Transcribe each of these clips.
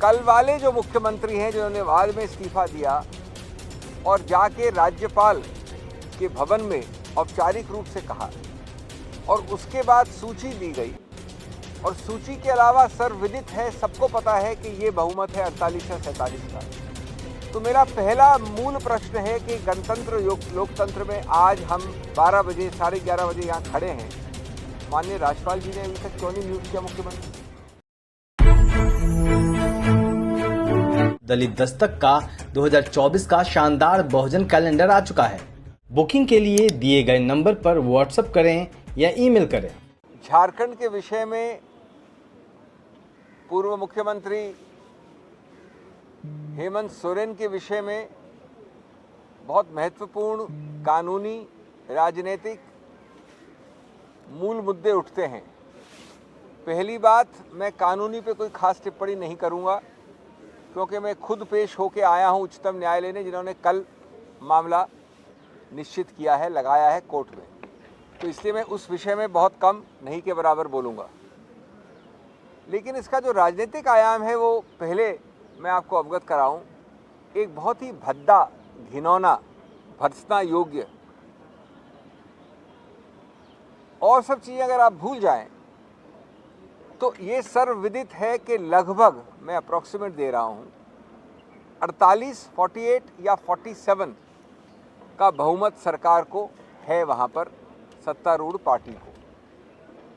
कल वाले जो मुख्यमंत्री हैं जिन्होंने बाद में इस्तीफा दिया और जाके राज्यपाल के भवन में औपचारिक रूप से कहा और उसके बाद सूची दी गई और सूची के अलावा सर्वविदित है, सबको पता है कि ये बहुमत है 48 या 47 का। तो मेरा पहला मूल प्रश्न है कि गणतंत्र लोकतंत्र में आज हम 12 बजे 11:30 बजे यहाँ खड़े हैं, माननीय राज्यपाल जी ने अभी तक क्यों नहीं नियुक्त किया मुख्यमंत्री? दलित दस्तक का 2024 का शानदार बहुजन कैलेंडर आ चुका है। बुकिंग के लिए दिए गए नंबर पर व्हाट्सएप करें या ईमेल करें। झारखंड के विषय में पूर्व मुख्यमंत्री हेमंत सोरेन के विषय में बहुत महत्वपूर्ण कानूनी राजनीतिक मूल मुद्दे उठते हैं। पहली बात, मैं कानूनी पे कोई खास टिप्पणी नहीं करूंगा क्योंकि मैं खुद पेश होके आया हूं उच्चतम न्यायालय ने, जिन्होंने कल मामला निश्चित किया है, लगाया है कोर्ट में, तो इसलिए मैं उस विषय में बहुत कम नहीं के बराबर बोलूंगा। लेकिन इसका जो राजनीतिक आयाम है वो पहले मैं आपको अवगत कराऊं। एक बहुत ही भद्दा, घिनौना, भर्त्सना योग्य और सब चीज़ें अगर आप भूल जाएं तो ये सर्वविदित है कि लगभग, मैं अप्रॉक्सीमेट दे रहा हूं, 48, 48 या 47 का बहुमत सरकार को है वहां पर, सत्तारूढ़ पार्टी को।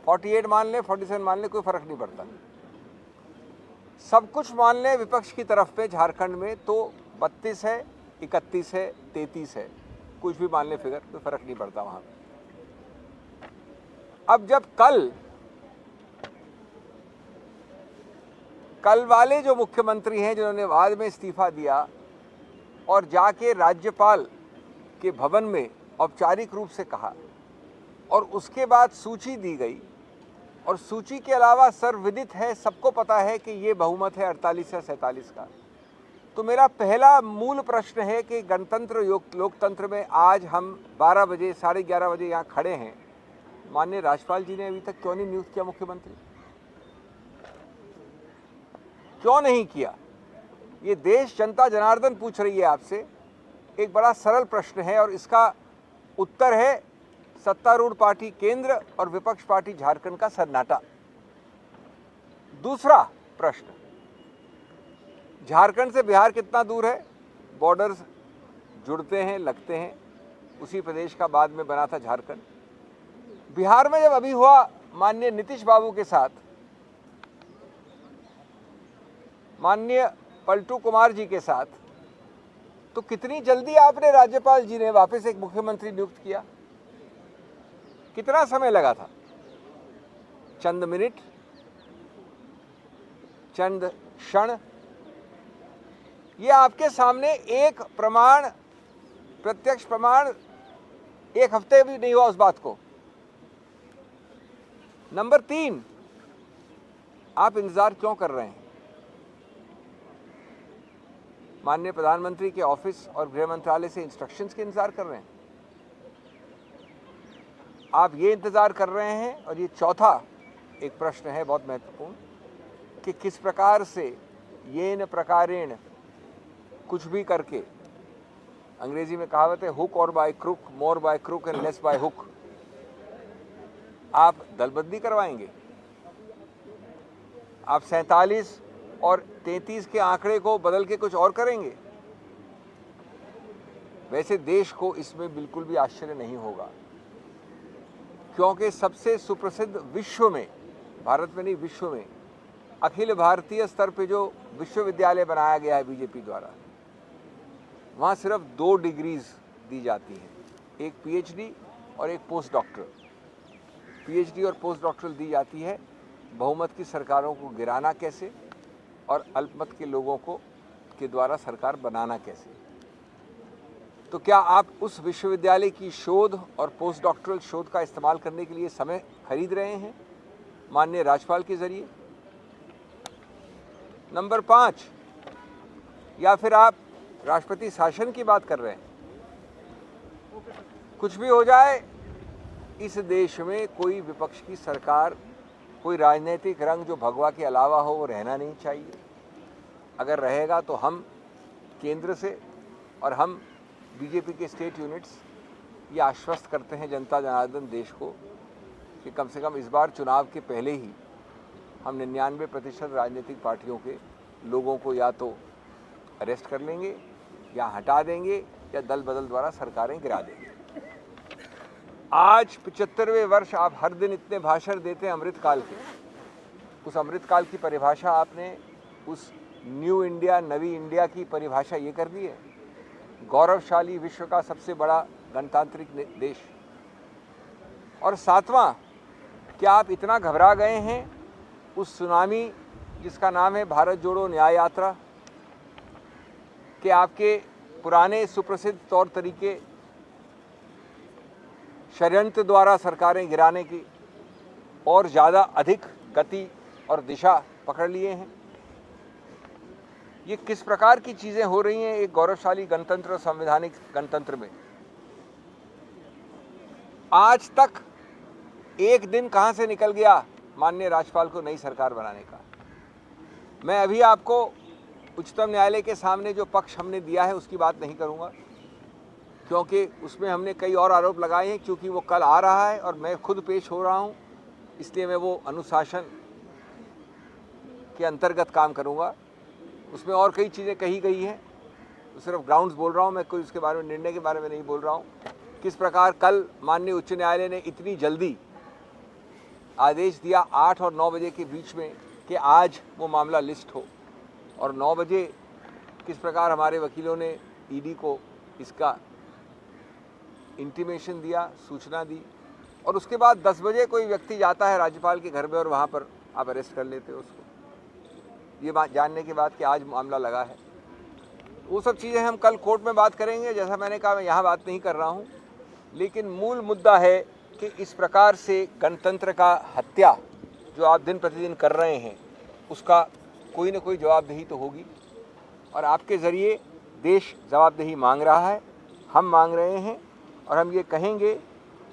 48 मान ले, 47 मान ले, कोई फर्क नहीं पड़ता। सब कुछ मान ले विपक्ष की तरफ पे झारखंड में तो 32 है, 31 है, 33 है, कुछ भी मान ले फिगर, कोई फर्क नहीं पड़ता वहां पे। अब जब कल वाले जो मुख्यमंत्री हैं जिन्होंने बाद में इस्तीफा दिया और जाके राज्यपाल के भवन में औपचारिक रूप से कहा और उसके बाद सूची दी गई और सूची के अलावा सर्वविदित है, सबको पता है कि ये बहुमत है 48 या 47 का। तो मेरा पहला मूल प्रश्न है कि गणतंत्र लोकतंत्र में आज हम 12 बजे 11:30 बजे यहाँ खड़े हैं, माननीय राज्यपाल जी ने अभी तक क्यों नहीं नियुक्त किया मुख्यमंत्री? क्यों नहीं किया? ये देश जनता जनार्दन पूछ रही है आपसे। एक बड़ा सरल प्रश्न है और इसका उत्तर है सत्तारूढ़ पार्टी केंद्र और विपक्ष पार्टी झारखंड का सन्नाटा। दूसरा प्रश्न, झारखंड से बिहार कितना दूर है? बॉर्डर्स जुड़ते हैं, लगते हैं, उसी प्रदेश का बाद में बना था झारखंड। बिहार में जब अभी हुआ माननीय नीतीश बाबू के साथ, माननीय पलटू कुमार जी के साथ, तो कितनी जल्दी आपने राज्यपाल जी ने वापस एक मुख्यमंत्री नियुक्त किया? कितना समय लगा था? चंद मिनट, चंद क्षण। ये आपके सामने एक प्रमाण, प्रत्यक्ष प्रमाण, एक हफ्ते भी नहीं हुआ उस बात को। नंबर 3, आप इंतजार क्यों कर रहे हैं? माननीय प्रधानमंत्री के ऑफिस और गृह मंत्रालय से इंस्ट्रक्शंस के इंतजार कर रहे हैं? आप ये इंतजार कर रहे हैं? और ये चौथा एक प्रश्न है बहुत महत्वपूर्ण कि किस प्रकार से येन प्रकारेण, कुछ भी करके, अंग्रेजी में कहावत है हुक और by crook, more by crook and less by hook, आप दलबंदी करवाएंगे? आप 47 और 33 के आंकड़े को बदल के कुछ और करेंगे? वैसे देश को इसमें बिल्कुल भी आश्चर्य नहीं होगा क्योंकि सबसे सुप्रसिद्ध विश्व में, भारत में नहीं विश्व में, अखिल भारतीय स्तर पे जो विश्वविद्यालय बनाया गया है बीजेपी द्वारा, वहाँ सिर्फ 2 डिग्रीज दी जाती हैं, एक पीएचडी और एक पोस्ट डॉक्टरल। पीएचडी और पोस्ट डॉक्टरल दी जाती है बहुमत की सरकारों को गिराना कैसे और अल्पमत के लोगों को के द्वारा सरकार बनाना कैसे। तो क्या आप उस विश्वविद्यालय की शोध और पोस्ट डॉक्टरल शोध का इस्तेमाल करने के लिए समय खरीद रहे हैं माननीय राज्यपाल के जरिए? नंबर 5, या फिर आप राष्ट्रपति शासन की बात कर रहे हैं? कुछ भी हो जाए, इस देश में कोई विपक्ष की सरकार, कोई राजनीतिक रंग जो भगवा के अलावा हो, वो रहना नहीं चाहिए। अगर रहेगा तो हम केंद्र से और हम बीजेपी के स्टेट यूनिट्स ये आश्वस्त करते हैं जनता जनार्दन देश को कि कम से कम इस बार चुनाव के पहले ही हम 99% राजनीतिक पार्टियों के लोगों को या तो अरेस्ट कर लेंगे या हटा देंगे या दल बदल द्वारा सरकारें गिरा देंगे। आज 75वें वर्ष आप हर दिन इतने भाषण देते हैं अमृतकाल के, उस अमृतकाल की परिभाषा आपने उस न्यू इंडिया नवी इंडिया की परिभाषा ये कर दी है, गौरवशाली विश्व का सबसे बड़ा गणतांत्रिक देश। और सातवां, क्या आप इतना घबरा गए हैं उस सुनामी जिसका नाम है भारत जोड़ो न्याय यात्रा कि आपके पुराने सुप्रसिद्ध तौर तरीके षड्यंत्र द्वारा सरकारें गिराने की और ज़्यादा अधिक गति और दिशा पकड़ लिए हैं? ये किस प्रकार की चीज़ें हो रही हैं एक गौरवशाली गणतंत्र, संवैधानिक गणतंत्र में? आज तक एक दिन कहां से निकल गया माननीय राज्यपाल को नई सरकार बनाने का? मैं अभी आपको उच्चतम न्यायालय के सामने जो पक्ष हमने दिया है उसकी बात नहीं करूंगा, क्योंकि उसमें हमने कई और आरोप लगाए हैं। क्योंकि वो कल आ रहा है और मैं खुद पेश हो रहा हूं, इसलिए मैं वो अनुशासन के अंतर्गत काम करूंगा। उसमें और कई चीज़ें कही गई हैं, सिर्फ ग्राउंड्स बोल रहा हूं मैं, कोई उसके बारे में निर्णय के बारे में नहीं बोल रहा हूं। किस प्रकार कल माननीय उच्च न्यायालय ने इतनी जल्दी आदेश दिया 8 और 9 बजे के बीच में कि आज वो मामला लिस्ट हो, और 9 बजे किस प्रकार हमारे वकीलों ने ईडी को इसका इंटीमेशन दिया, सूचना दी, और उसके बाद 10 बजे कोई व्यक्ति जाता है राज्यपाल के घर में और वहाँ पर आप अरेस्ट कर लेते हो उसको, ये बात जानने के बाद कि आज मामला लगा है। वो सब चीज़ें हम कल कोर्ट में बात करेंगे। जैसा मैंने कहा, मैं यहाँ बात नहीं कर रहा हूँ, लेकिन मूल मुद्दा है कि इस प्रकार से गणतंत्र का हत्या जो आप दिन प्रतिदिन कर रहे हैं उसका कोई न कोई जवाबदेही तो होगी, और आपके ज़रिए देश जवाबदेही मांग रहा है, हम मांग रहे हैं। और हम ये कहेंगे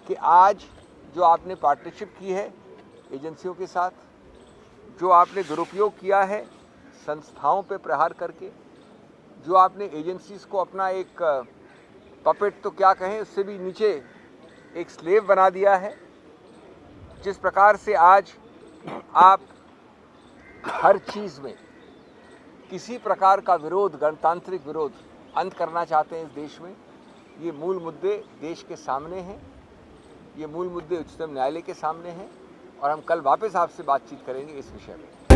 कि आज जो आपने पार्टनरशिप की है एजेंसियों के साथ, जो आपने दुरुपयोग किया है संस्थाओं पे प्रहार करके, जो आपने एजेंसीज़ को अपना एक पपेट तो क्या कहें, उससे भी नीचे एक स्लेव बना दिया है, जिस प्रकार से आज आप हर चीज़ में किसी प्रकार का विरोध, गणतांत्रिक विरोध अंत करना चाहते हैं इस देश में। ये मूल मुद्दे देश के सामने हैं, ये मूल मुद्दे उच्चतम न्यायालय के सामने हैं, और हम कल वापस आपसे बातचीत करेंगे इस विषय में।